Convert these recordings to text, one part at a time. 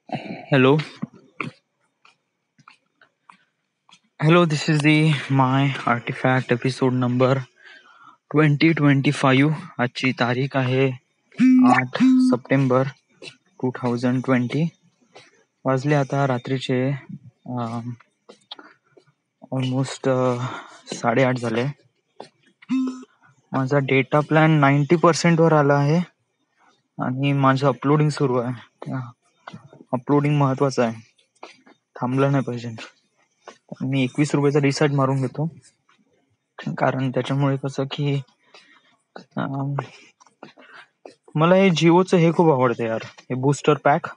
Hello, hello. This is the my artifact episode number 2025. आजची तारीख आहे 8 सप्टेंबर 2020. वाजले आता रात्रीचे ऑलमोस्ट 8:30 झाले. माझा डेटा प्लॅन 90% वर आला आहे आणि माझं अपलोडिंग सुरू आहे. अपलोडिंग महत्वाचं आहे, थांबलं नाही पाहिजे. मी 21 रुपयाचा रिचार्ज मारून घेतो, कारण त्याच्यामुळे कसं की मला हे जिओचं हे खूप आवडतं यार. हे बूस्टर पॅक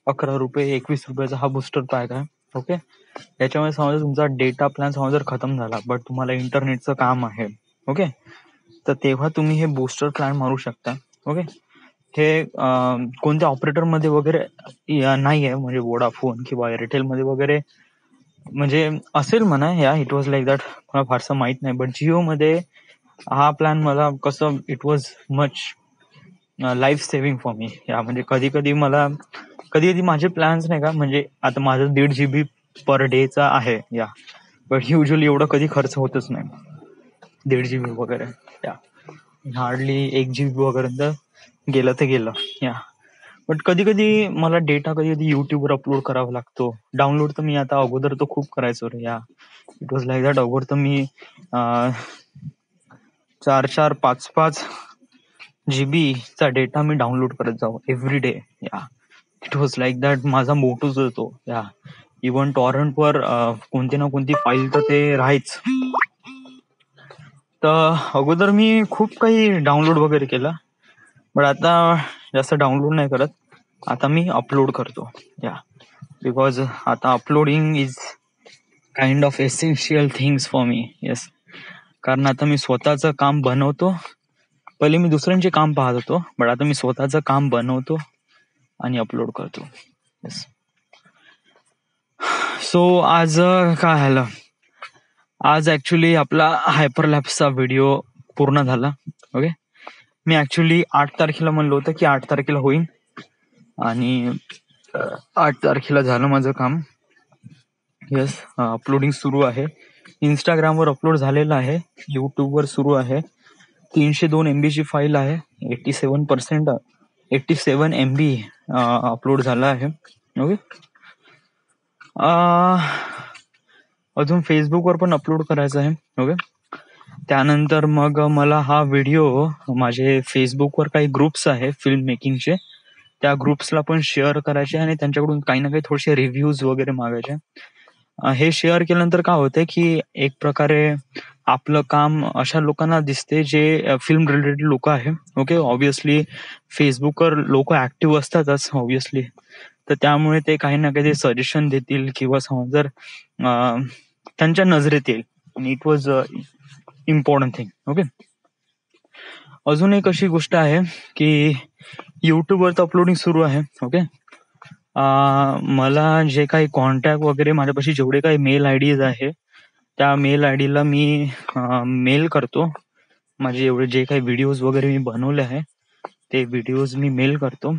11 रुपये 21 रुपयाचा हा बूस्टर पॅक आहे. ओके, याच्यामुळे समजा तुमचा डेटा प्लॅन समजा जर खतम झाला बट तुम्हाला इंटरनेटचं काम आहे, ओके, तर तेव्हा तुम्ही हे बूस्टर प्लॅन मारू शकता. ओके, हे कोणत्या ऑपरेटर मध्ये वगैरे नाही आहे, म्हणजे वोडाफोन किंवा एअरटेल मध्ये वगैरे म्हणजे असेल म्हणा. या इट वॉज लाईक दॅट, मला फारसं माहित नाही. बट जिओ मध्ये हा प्लॅन मला कसं it was much life saving for me. या म्हणजे कधी कधी माझे प्लॅन्स नाही का, म्हणजे आता माझं 1.5 GB पर डेचा आहे या, बट युजली एवढं कधी खर्च होतच नाही. 1.5 GB वगैरे या, हार्डली 1 GB वगैरे गेलं तर गेलं या. बट कधी कधी मला डेटा कधी कधी युट्यूबवर अपलोड करावा लागतो. डाउनलोड तर मी आता अगोदर तो खूप करायचो रे या. It was like that. अगोदर तर मी 4-5 GB चा डेटा मी डाउनलोड करत जाऊ एव्हरी डे या. It was like that. माझा मोटोच होतो या. इव्हन टॉरंटवर कोणती ना कोणती फाईल तर ते राहायच. तर अगोदर मी खूप काही डाउनलोड वगैरे केलं, बट आता जास्त डाउनलोड नाही करत. आता मी अपलोड करतो या, बिकॉज आता uploading is kind of essential things for me. Yes, कारण आता मी स्वतःचं काम बनवतो. पहिले मी दुसऱ्यांचे काम पाहत होतो, बट आता मी स्वतःचं काम बनवतो आणि अपलोड करतो. येस. सो आज काय झालं, आज ऍक्च्युली आपला हायपरलॅप्सचा व्हिडिओ पूर्ण झाला. ओके, मी ऍक्च्युली 8 तारखेला म्हणलं होतं की 8 तारखेला होईल, आणि 8 तारखेला झालं माझं काम. येस, अपलोडिंग सुरू आहे. इंस्टाग्रामवर अपलोड झालेलं आहे, युट्यूबवर सुरू आहे. 302 MB ची फाईल आहे. 87 MB अपलोड झाला आहे. ओके, अजून फेसबुकवर पण अपलोड करायचं आहे. ओके, त्यानंतर मग मला हा व्हिडिओ माझे फेसबुकवर काही ग्रुप्स आहे फिल्म मेकिंगचे, त्या ग्रुप्सला पण शेअर करायचे आणि त्यांच्याकडून काही ना काही थोडेसे रिव्ह्यूज वगैरे मागायचे. हे शेअर केल्यानंतर काय होतंय की एक प्रकारे आपलं काम अशा लोकांना दिसते जे फिल्म रिलेटेड लोक आहे. ओके, ऑब्विसली फेसबुकवर लोक ऍक्टिव्ह असतातच ऑब्विसली, तर त्यामुळे ते काही ना काही सजेशन देतील किंवा जर त्यांच्या नजरेत येईल. It was important thing. Okay, अजून एक अशी गोष्ट आहे की युट्यूबवर तर अपलोडिंग सुरू आहे. ओके, मला जे काही कॉन्टॅक्ट वगैरे माझ्यापाशी जेवढे काही मेल आयडीज आहे, त्या मेल आयडीला मी मेल करतो. माझे एवढे जे काही व्हिडिओज वगैरे मी बनवले आहे ते व्हिडिओज मी मेल करतो,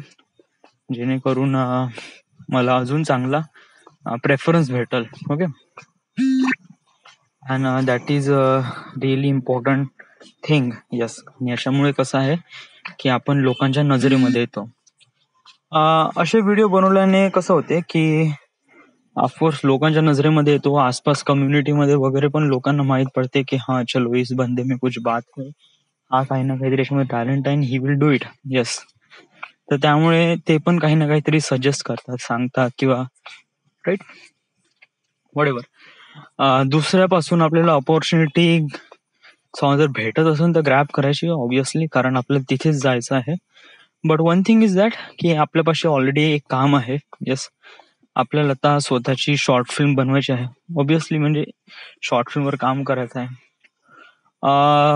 जेणेकरून मला अजून चांगला प्रेफरन्स भेटल. Okay, and that is really important thing. Yes, आणि अशामुळे कसं आहे की आपण लोकांच्या नजरेमध्ये येतो. असे व्हिडिओ बनवल्याने कसं होते की ऑफकोर्स लोकांच्या नजरेमध्ये येतो, आसपास कम्युनिटीमध्ये वगैरे पण लोकांना माहित पडते की हा चलो इस बंदे में कुछ बात है, हा काही ना काहीतरी याच्यामध्ये टॅलेंट आहे, he will do it. Yes, तर त्यामुळे ते पण काही ना काहीतरी सजेस्ट करतात, सांगतात किंवा राईट व्हॉटएव्हर. दुसऱ्यापासून आपल्याला अपॉर्च्युनिटी जर भेटत असेल तर ग्रॅब करायची ऑब्विसली, कारण आपल्याला तिथेच जायचं आहे. But one thing is that की आपल्यापाशी ऑलरेडी एक काम आहे. येस, आपल्याला आता स्वतःची शॉर्ट फिल्म बनवायची आहे ऑब्विसली, म्हणजे शॉर्ट फिल्मवर काम करायचं आहे.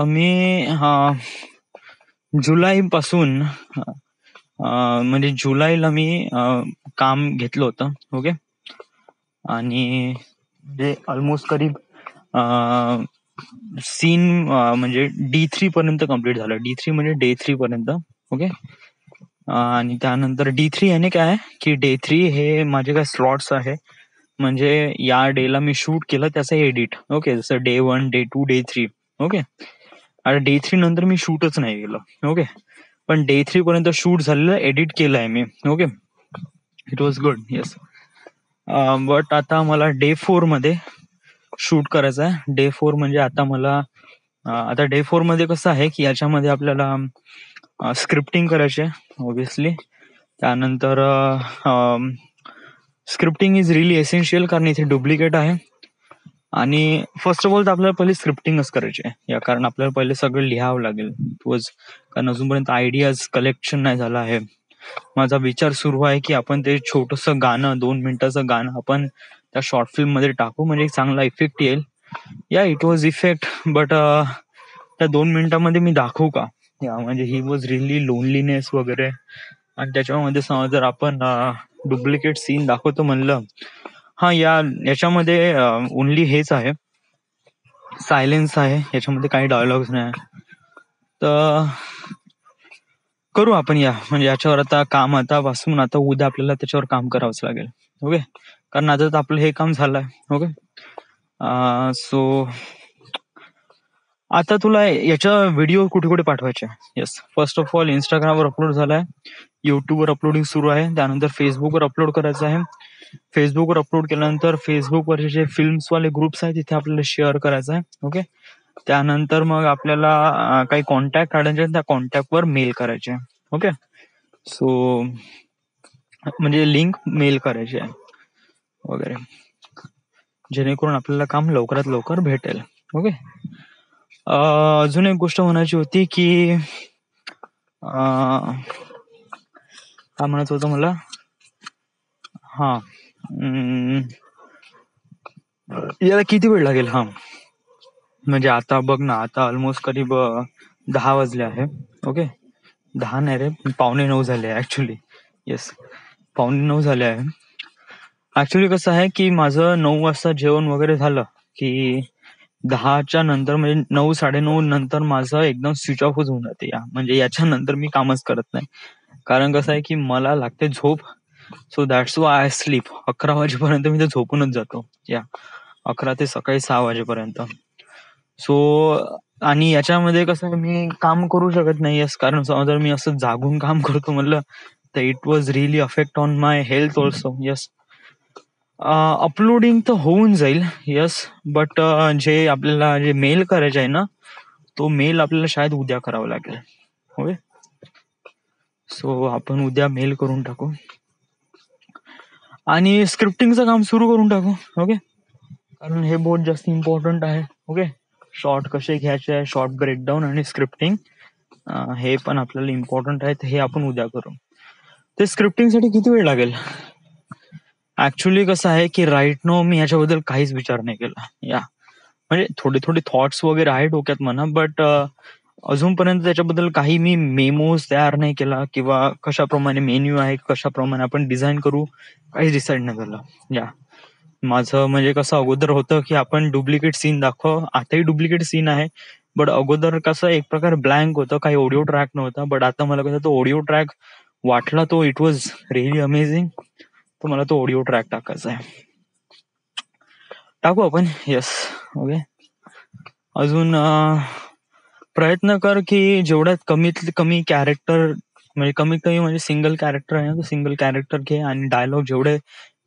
मी जुलै पासून म्हणजे जुलैला मी काम घेतलं होतं. ओके, आणि म्हणजे ऑलमोस्ट करीब सीन म्हणजे D3 पर्यंत कम्प्लीट झालं. D3 म्हणजे डे 3 पर्यंत. ओके, आणि त्यानंतर D3 याने काय आहे की डे 3 हे माझे काय स्लॉट्स आहे, म्हणजे या डेला मी शूट केलं त्याचं एडिट. ओके, जसं Day 1, Day 2, Day 3. ओके, आता Day 3 नंतर मी शूटच नाही केलं. ओके, पण Day 3 पर्यंत शूट झालेलं एडिट केलं आहे मी. Okay, it was good. Yes. But आता मला Day 4 मध्ये शूट करायचं आहे. Day 4 म्हणजे आता मला आता Day 4 मध्ये कसं आहे की याच्यामध्ये आपल्याला स्क्रिप्टिंग करायची आहे ऑब्विसली. त्यानंतर स्क्रिप्टिंग इज रिअली एसेन्शियल, कारण इथे डुप्लिकेट आहे. आणि फर्स्ट ऑफ ऑल तर आपल्याला पहिले स्क्रिप्टिंगच करायची आहे, या कारण आपल्याला पहिले सगळं लिहावं लागेल. कारण अजूनपर्यंत आयडियाज कलेक्शन नाही झालं आहे. माझा विचार सुरू आहे की आपण ते छोटंसं गाणं, 2 मिनिटाचं गाणं आपण त्या शॉर्ट फिल्म मध्ये टाकू, म्हणजे एक चांगला इफेक्ट येईल. या इट वॉज इफेक्ट, बट त्या 2 मिनिटामध्ये मी दाखवू का, या म्हणजे ही वॉज रिअली लोनलीनेस वगैरे. आणि त्याच्यामध्ये समजा जर आपण डुप्लिकेट सीन दाखवतो म्हणलं, हा याच्यामध्ये ओनली हेच आहे, सायलेन्स आहे, याच्यामध्ये काही डायलॉग्स नाही. तर करू आपण म्हणजे याच्यावर आता काम, आतापासून आता उद्या आपल्याला त्याच्यावर काम करावंच लागेल. ओके, कारण आता तर आपलं हे काम झालंय. ओके, सो आता तुला याच्या व्हिडिओ कुठे कुठे पाठवायचे? येस, फर्स्ट ऑफ ऑल इंस्टाग्रामवर अपलोड झालाय, युट्यूबवर अपलोडिंग सुरू आहे, त्यानंतर फेसबुकवर अपलोड करायचं आहे. फेसबुकवर अपलोड केल्यानंतर फेसबुकवरचे जे फिल्म्सवाले ग्रुप्स आहेत तिथे आपल्याला शेअर करायचं आहे. ओके, त्यानंतर मग आपल्याला काही कॉन्टॅक्ट काढायचे, त्या कॉन्टॅक्टवर मेल करायचे. ओके, सो म्हणजे लिंक मेल करायची आहे वगैरे, जेणेकरून आपल्याला काम लवकरात लवकर भेटेल. ओके, अजून एक गोष्ट म्हणायची होती की काय म्हणत होतं मला, हा याला किती वेळ लागेल? हा म्हणजे आता बघ ना, आता ऑलमोस्ट करीब 10 वाजले आहे. ओके, 10 नाही रे, 8:45 झाले ऍक्च्युली. येस, 8:45 झाले आहे. ऍक्च्युली कसं आहे की माझं 9 वाजता जेवण वगैरे झालं की 10च्या नंतर, म्हणजे 9, 9:30 नंतर माझं एकदम स्विच ऑफच होऊन जाते. म्हणजे याच्यानंतर मी कामच करत नाही, कारण कसं आहे की मला लागते झोप. So that's why I sleep. 11 वाजेपर्यंत मी तर झोपूनच जातो. 11 ते सकाळी 6 वाजेपर्यंत. सो आणि याच्यामध्ये कसं मी काम करू शकत नाही. कारण जर मी असं जागून काम करतो म्हणलं तर it was really affect on my health also. Yes, uploading तर होऊन जाईल. येस, बट जे आपल्याला जे मेल करायचे आहे ना, तो मेल आपल्याला शायद उद्या करावा लागेल. ओके, सो आपण उद्या मेल करून टाकू आणि स्क्रिप्टिंगचं काम सुरू करून टाकू. ओके, कारण हे बहुत जास्त इम्पॉर्टंट आहे. ओके, शॉर्ट कसे घ्यायचे आहे, शॉर्ट ब्रेकडाऊन आणि स्क्रिप्टिंग, हे पण आपल्याला इम्पॉर्टंट आहे. हे आपण उद्या करू. ते स्क्रिप्टिंगसाठी किती वेळ लागेल? ऍक्च्युली कसं आहे की राईट नो मी याच्याबद्दल काहीच विचार नाही केला. म्हणजे थोडे थोडे थॉट्स वगैरे आहे डोक्यात म्हणा, बट अजूनपर्यंत त्याच्याबद्दल काही मी मेमोज तयार नाही केला, किंवा कशाप्रमाणे मेन्यू आहे, कशाप्रमाणे आपण डिझाईन करू, काहीच डिसाईड नाही झालं. माझं म्हणजे कसं अगोदर होतं की आपण डुप्लिकेट सीन दाखव, आताही डुप्लिकेट सीन आहे, बट अगोदर कसं एक प्रकार ब्लँक होतं, काही ऑडिओ ट्रॅक नव्हता. बट आता मला कसं तो ऑडिओ ट्रॅक वाटला, तो इट वॉज रिअली अमेझिंग. तर मला तो ऑडिओ ट्रॅक टाकायचा आहे, टाकू आपण. Yes, okay. अजून प्रयत्न कर की जेवढ्यात कमीत कमी कॅरेक्टर, म्हणजे कमीत कमी म्हणजे सिंगल कॅरेक्टर आहे ना, सिंगल कॅरेक्टर घे आणि डायलॉग जेवढे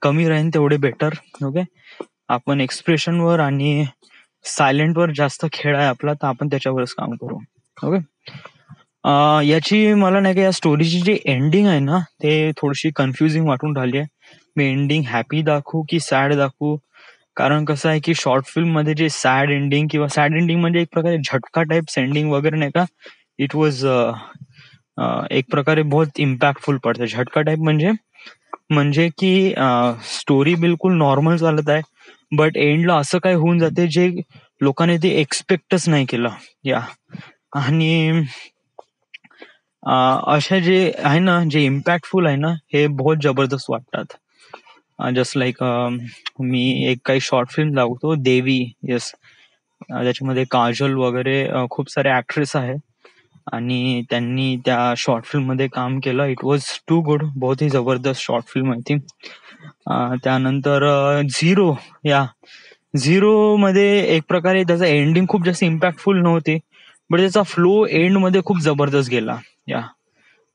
कमी राहील तेवढे बेटर. ओके, आपण एक्सप्रेशनवर आणि सायलेंटवर जास्त खेळ आहे आपला, तर आपण त्याच्यावरच काम करू. ओके, याची मला नाही का या स्टोरीची जी एंडिंग आहे ना, ते थोडीशी कन्फ्युजिंग वाटून राहिली आहे. मी एंडिंग हॅपी दाखवू की सॅड दाखवू? कारण कसं आहे की शॉर्ट फिल्म मध्ये जे सॅड एंडिंग, किंवा सॅड एंडिंग म्हणजे एक प्रकारे झटका टाईप सेंडिंग वगैरे नाही का, इट वॉज एक प्रकारे बहुत इम्पॅक्टफुल पडते. झटका टाईप म्हणजे की स्टोरी बिलकुल नॉर्मल चालत आहे, बट एंडला असं काय होऊन जाते जे लोकांनी ते एक्सपेक्टच नाही केलं. आणि अशा जे आहे ना, जे इम्पॅक्टफुल आहे ना, हे बहुत जबरदस्त वाटतात. जस्ट लाईक मी एक काही शॉर्ट फिल्म दाखवतो, देवी. येस, त्याच्यामध्ये काजल वगैरे खूप सारे ऍक्ट्रेस आहे. आणि त्यांनी त्या शॉर्ट फिल्म मध्ये काम केलं. इट वॉज टू गुड, बहुत ही जबरदस्त शॉर्ट फिल्म आहे ती. त्यानंतर झिरो, या झिरो मध्ये एक प्रकारे त्याचं एंडिंग खूप जास्त इम्पॅक्टफुल नव्हती, बट त्याचा फ्लो एंड मध्ये खूप जबरदस्त गेला. या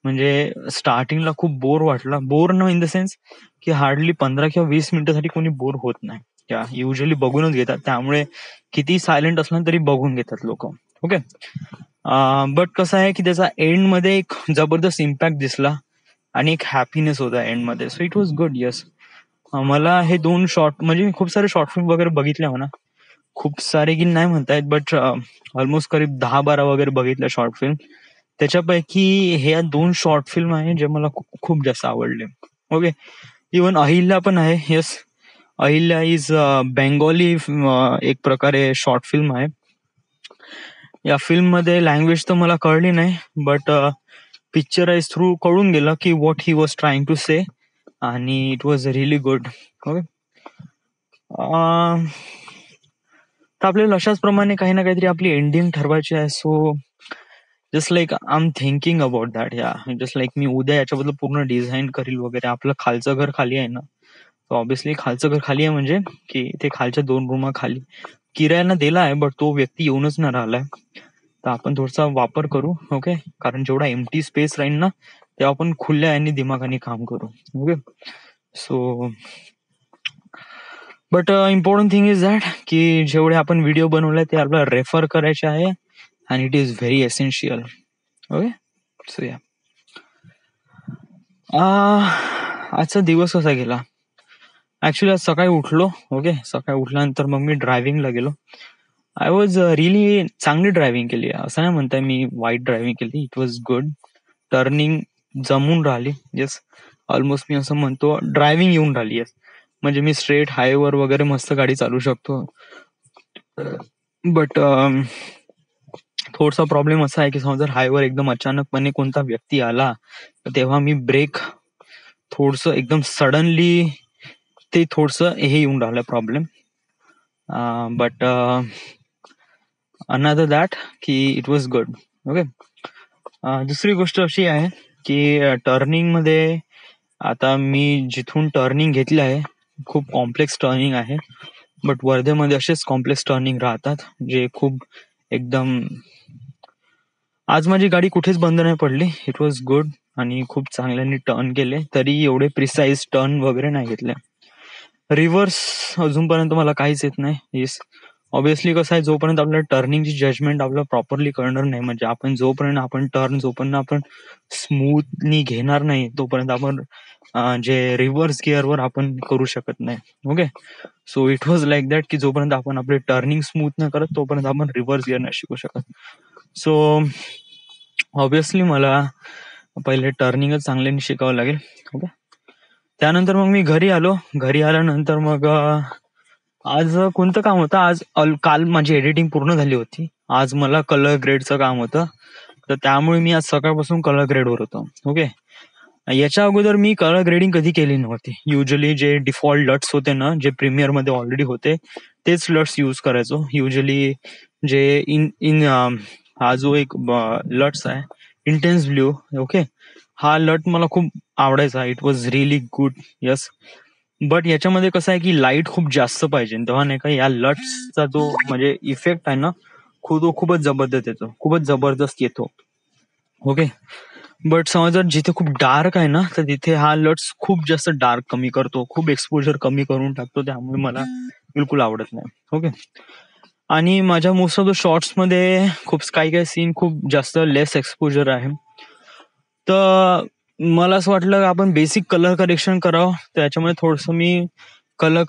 म्हणजे स्टार्टिंगला खूप बोर वाटला, बोर न इन द सेन्स की हार्डली 15 किंवा 20 मिनिटासाठी कोणी बोर होत नाही. या युजली बघूनच घेतात, त्यामुळे किती सायलेंट असलं तरी बघून घेतात लोक. ओके. बट कसं आहे की त्याचा एंड मध्ये एक जबरदस्त इम्पॅक्ट दिसला आणि एक हॅपीनेस होता एंड मध्ये. So it was good. Yes, मला हे दोन शॉर्ट, म्हणजे मी खूप सारे शॉर्ट फिल्म वगैरे बघितल्या म्हणा, खूप सारे की नाही म्हणतायत, बट ऑलमोस्ट करीब 10-12 वगैरे बघितल्या शॉर्ट फिल्म. त्याच्यापैकी हे दोन शॉर्ट फिल्म आहे जे मला खूप खूप जास्त आवडले. ओके. इवन अहिल्या पण आहे. येस, अहिल्या इज बेंगॉली एक प्रकारे शॉर्ट फिल्म आहे. या फिल्म मध्ये लँग्वेज तर मला कळली नाही, बट पिक्चराइज थ्रू कळून गेलं की what he was trying to say, आणि it was really good. Okay. तर आपल्याला अशाच प्रमाणे काही ना काहीतरी आपली एंडिंग ठरवायची आहे. So just like I am thinking about that. या जस्ट लाईक मी उद्या याच्याबद्दल पूर्ण डिझाईन करील वगैरे. आपलं खालचं घर खाली आहे ना, ऑब्विसली खालचं घर खाली आहे, म्हणजे की ते खालच्या 2 रूमा खाली किरायाला दिला आहे, बट तो व्यक्ती येऊनच नाही राहिलाय. तर आपण थोडासा वापर करू. ओके. कारण जेवढा एम्प्टी स्पेस राहील ना, तेव्हा आपण खुल्या आणि दिमागाने काम करू. Okay. So but important thing is that की जेवढे आपण व्हिडिओ बनवले ते आपल्याला रेफर करायचे आहे, आणि it is very essential. Okay. So या, आजचा दिवस कसा गेला. ऍक्च्युली आज सकाळी उठलो. ओके. सकाळी उठल्यानंतर मग मी ड्रायव्हिंगला गेलो. आय वॉज रिअली चांगली ड्रायव्हिंग केली आहे, असं नाही म्हणताय मी वाईट ड्रायव्हिंग केली. It was good. टर्निंग जमून राहिली. येस, ऑलमोस्ट मी असं म्हणतो ड्रायव्हिंग येऊन राहिली. येस, म्हणजे मी स्ट्रेट हायवेवर वगैरे मस्त गाडी चालू शकतो. बट थोडासा प्रॉब्लेम असा आहे की समजा जर हायवेवर एकदम अचानकपणे कोणता व्यक्ती आला, तर तेव्हा मी ब्रेक थोडस एकदम सडनली, ते थोडस हे येऊन राहिलं प्रॉब्लेम. बट अनदर दॅट की इट वॉज गुड. ओके. दुसरी गोष्ट अशी आहे की टर्निंग मध्ये आता मी जिथून टर्निंग घेतली आहे, खूप कॉम्प्लेक्स टर्निंग आहे, बट वर्धेमध्ये असेच कॉम्प्लेक्स टर्निंग राहतात जे खूप एकदम. आज माझी गाडी कुठेच बंद नाही पडली. इट वॉज गुड, आणि खूप चांगल्याने टर्न केले, तरी एवढे प्रिसाइज टर्न वगैरे नाही घेतले. रिव्हर्स अजूनपर्यंत मला काहीच येत नाही. येस, ऑब्विसली कसं आहे, जोपर्यंत आपल्याला टर्निंगची जजमेंट आपल्याला प्रॉपरली कळणार नाही, म्हणजे आपण जोपर्यंत आपण स्मूथली घेणार नाही, तोपर्यंत आपण जे रिव्हर्स गिअरवर आपण करू शकत नाही. Okay. So it was like that की जोपर्यंत आपण आपले टर्निंग स्मूथ नाही करत, तोपर्यंत आपण रिव्हर्स गिअर नाही शिकू शकत. सो ऑब्विसली मला पहिले टर्निंगच चांगल्याने शिकावं लागेल. ओके. त्यानंतर मग मी घरी आलो. घरी आल्यानंतर मग आज कोणतं काम होतं, आज काल माझी एडिटिंग पूर्ण झाली होती. आज मला कलर ग्रेडचं काम होतं, तर त्यामुळे मी आज सकाळपासून कलर ग्रेडवर होतो. ओके. याच्या अगोदर मी कलर ग्रेडिंग कधी केली नव्हती. युजली जे डिफॉल्ट लट्स होते ना, जे प्रीमियर मध्ये ऑलरेडी होते, तेच लट्स यूज करायचो. युजली जे इन इन हा जो एक लट्स आहे, इंटेन्स ब्ल्यू. ओके. हा लट मला खूप आवडायचा. It was really good. Yes, but याच्यामध्ये कसं आहे की लाईट खूप जास्त पाहिजे, तेव्हा नाही का या लट्सचा जो म्हणजे इफेक्ट आहे ना, खूपच जबरदस्त येतो, खूपच जबरदस्त येतो. ओके. बट समज जर जिथे खूप डार्क आहे ना, तर तिथे हा लट्स खूप जास्त डार्क कमी करतो, खूप एक्सपोजर कमी करून टाकतो, त्यामुळे मला बिलकुल आवडत नाही. ओके. आणि माझ्या मोस्ट ऑफ द शॉर्ट्स मध्ये खूप काही काही सीन खूप जास्त लेस एक्सपोजर आहे, तर मला असं वाटलं आपण बेसिक कलर करेक्शन करावं. त्याच्यामुळे थोडस मी कलर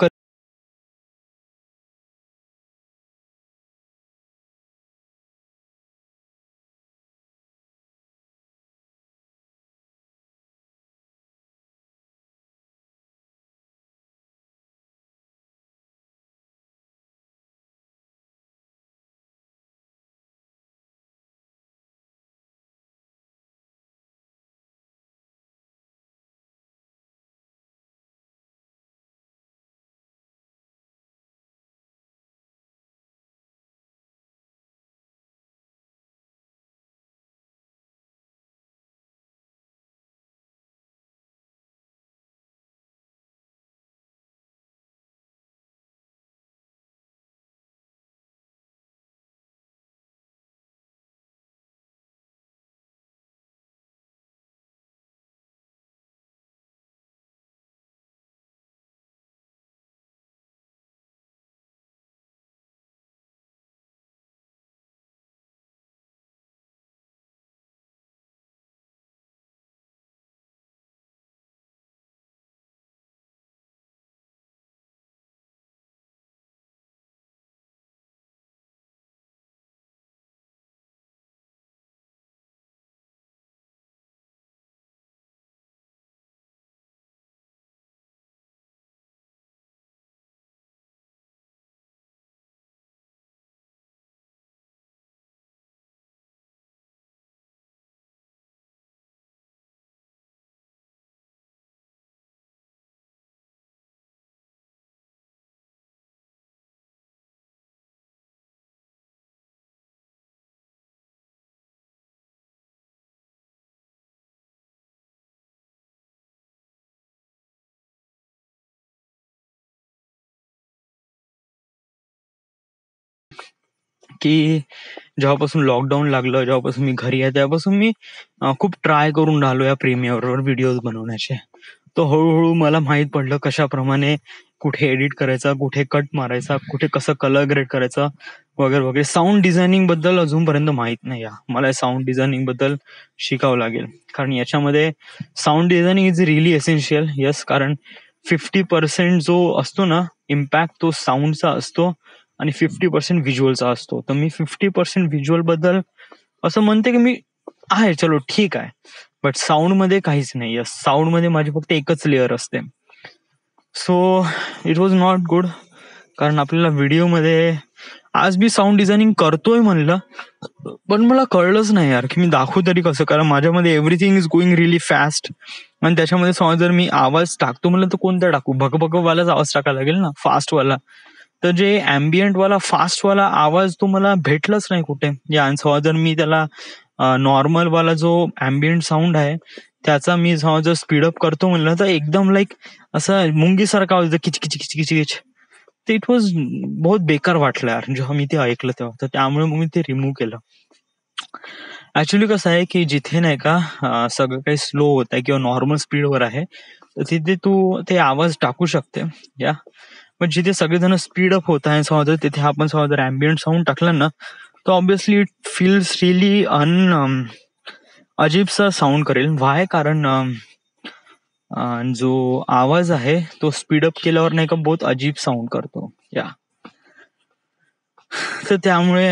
की जेव्हापासून लॉकडाऊन लागलं, जेव्हापासून मी घरी आहे तेव्हापासून मी खूप ट्राय करून राहिलो या प्रीमियरवर व्हिडिओज बनवण्याचे. तो हळूहळू मला माहित पडलं कशाप्रमाणे कुठे एडिट करायचा, कुठे कट मारायचा, कुठे कसं कलर ग्रेड करायचं वगैरे वगैरे. साऊंड डिझायनिंग बद्दल अजूनपर्यंत माहित नाही. मला साऊंड डिझायनिंग बद्दल शिकावं लागेल, कारण याच्यामध्ये sound designing is really essential. Yes, कारण 50% जो असतो ना इम्पॅक्ट, तो साऊंडचा असतो आणि 50% व्हिज्युअलचा असतो. तर मी 50% व्हिज्युअल बद्दल असं म्हणते की मी आहे, चलो ठीक आहे, बट साऊंड मध्ये काहीच नाही. साऊंड मध्ये माझी फक्त एकच लेअर असते. So it was not good, कारण आपल्याला व्हिडिओमध्ये आज मी साऊंड डिझायनिंग करतोय म्हणलं, पण मला कळलंच नाही यार की मी दाखवू तरी कसं, कारण माझ्यामध्ये everything is going relief fast. आणि त्याच्यामध्ये समज जर मी आवाज टाकतो म्हणलं तर कोणता टाकू? भगभगवालाच आवाज टाकायला लागेल ना, फास्टवाला. तर जे अँबियंट वाला फास्टवाला आवाज तो मला भेटलाच नाही कुठे. या समज जर मी त्याला नॉर्मल वाला जो अँबियंट साऊंड आहे त्याचा मी समज जर स्पीडअप करतो म्हणलं तर एकदम लाईक असं मुंगीसारखा आवाज येतो, किच किच किच किच किच. ते इट वॉज बहुत बेकार वाटलं यार जेव्हा मी ते ऐकलं तेव्हा. तर त्यामुळे मग मी ते रिमूव्ह केलं. ऍक्च्युली कसं आहे की जिथे नाही का सगळं काही स्लो होत आहे किंवा नॉर्मल स्पीडवर आहे, तर तिथे तू ते आवाज टाकू शकते. या पण जिथे सगळेजण स्पीडअप होत आहे समजा, तिथे आपण समजा जर अँबियंट साऊंड टाकला ना, तर ऑब्विसली इट फील्स रिअली अजीबसा साऊंड करेल. व्हाय? कारण जो आवाज आहे तो स्पीडअप केल्यावर नाही का बहुत अजीब साऊंड करतो. या तर त्यामुळे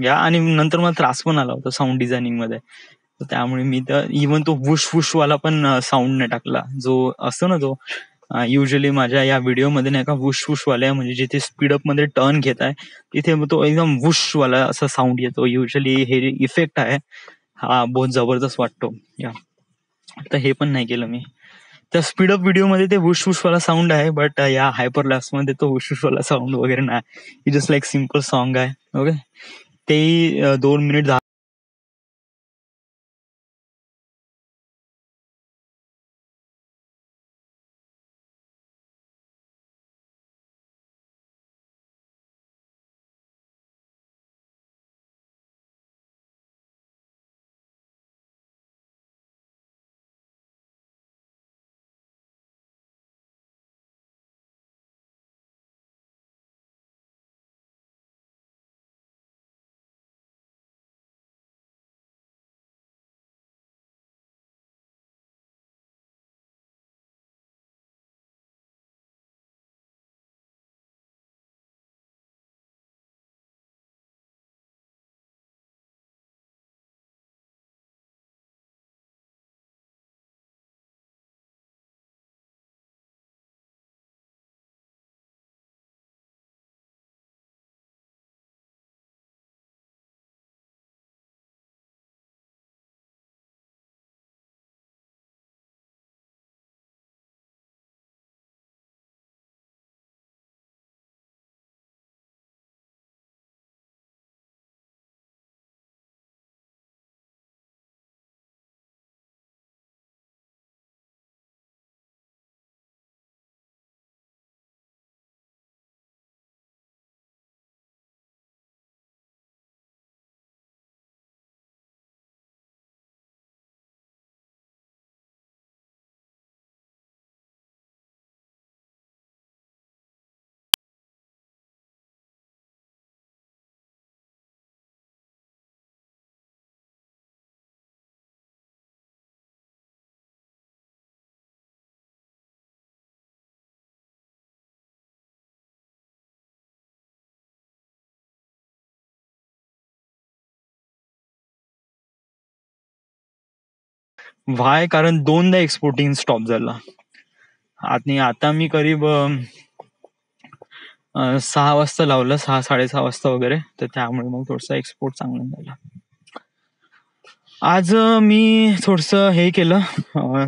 आणि नंतर मला त्रास पण आला होता साऊंड डिझायनिंग मध्ये. तर त्यामुळे मी तर इव्हन तो वुश वुश वाला पण साऊंड नाही टाकला, जो असतो ना तो युजली माझ्या या व्हिडिओमध्ये नाही का वुश वुश वाला, म्हणजे जिथे स्पीडअप मध्ये टर्न घेत आहे तिथे तो एकदम वुश वाला असा साऊंड येतो. युजली हे इफेक्ट आहे हा बहुत जबरदस्त वाटतो. या तर हे पण नाही केलं मी. त्या स्पीडअप व्हिडिओमध्ये ते वुश वुश वाला साऊंड आहे, बट या हायपर लॅप्स मध्ये तो वुश वुश वाला साऊंड वगैरे नाही. जस्ट लाईक सिम्पल सॉन्ग आहे. ओके, तेही 2 मिनिट. व्हाय? कारण 2दा एक्सपोर्टिंग स्टॉप झाला. आणि आता मी करीब 6 वाजता लावलं, 6-6:30 वाजता वगैरे. तर त्यामुळे मग थोडसा एक्सपोर्ट चांगला झाला. आज मी थोडस हे केलं,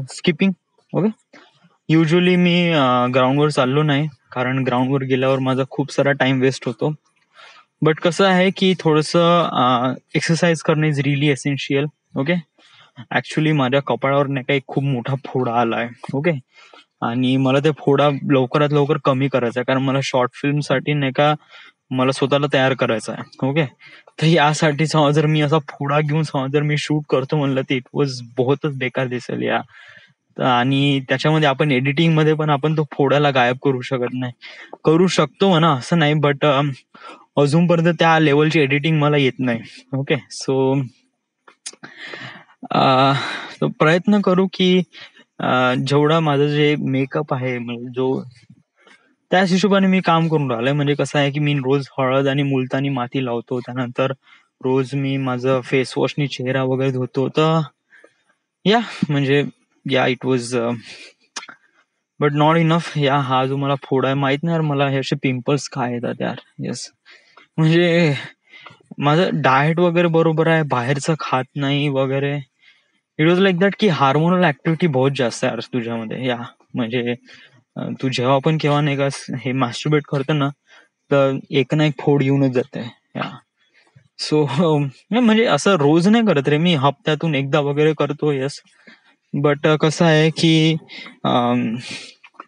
स्किपिंग. ओके, युजली मी ग्राउंडवर चाललो नाही, कारण ग्राउंडवर गेल्यावर माझा खूप सारा टाइम वेस्ट होतो. बट कसं आहे की थोडस एक्सरसाइज करणं is really essential. Okay, actually माझ्या कपाळावर नाही का एक खूप मोठा फोडा आलाय. ओके, आणि मला ते फोडा लवकरात लवकर कमी करायचा आहे, कारण मला शॉर्ट फिल्म साठी नाही का मला स्वतःला तयार करायचं आहे. ओके, तर यासाठी समजा जर मी असा फोडा घेऊन समजा जर मी शूट करतो म्हणलं तर इट वॉज बहुतच बेकार दिसेल या. आणि त्याच्यामध्ये आपण एडिटिंग मध्ये पण आपण तो फोडाला गायब करू शकत नाही. करू शकतो म्हणा असं नाही, बट अजूनपर्यंत त्या लेवलची एडिटिंग मला येत नाही. ओके, सो प्रयत्न करू की जेवढा माझं जे मेकअप आहे म्हणजे जो त्याच हिशोबाने मी काम करून राहिलोय. म्हणजे कसं आहे की मी रोज हळद आणि मुलतानी माती लावतो, त्यानंतर रोज मी माझं फेस वॉशनी चेहरा वगैरे धुतो. तर या म्हणजे या it was but not enough. या हा जो मला फोड आहे माहित नाही यार मला हे असे पिंपल्स काय येतात यार. येस, म्हणजे माझं डाएट वगैरे बरोबर आहे, बाहेरचं खात नाही वगैरे. इट वॉज लाईक दॅट की हार्मोनल ऍक्टिव्हिटी बहुत जास्त आहे यार तुझ्यामध्ये. या म्हणजे तू जेव्हा पण केव्हा नाही का हे मास्टरबेट करतो ना, तर एक ना एक फोड येऊनच जाते. या सो म्हणजे असं रोज नाही करत रे मी, हप्त्यातून एकदा वगैरे करतो. येस, बट कसं आहे की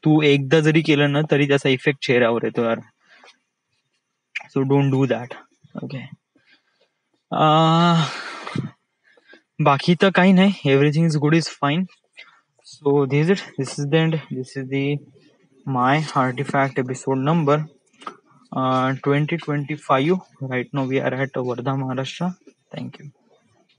तू एकदा जरी केलं ना तरी त्याचा इफेक्ट चेहऱ्यावर येतो यार. So don't do that. Okay, बाकी तर काही नाही, everything is good, is fine. So this is the end. This is the my artifact episode number 2025. Right now we are at Wardha, Maharashtra. Thank you.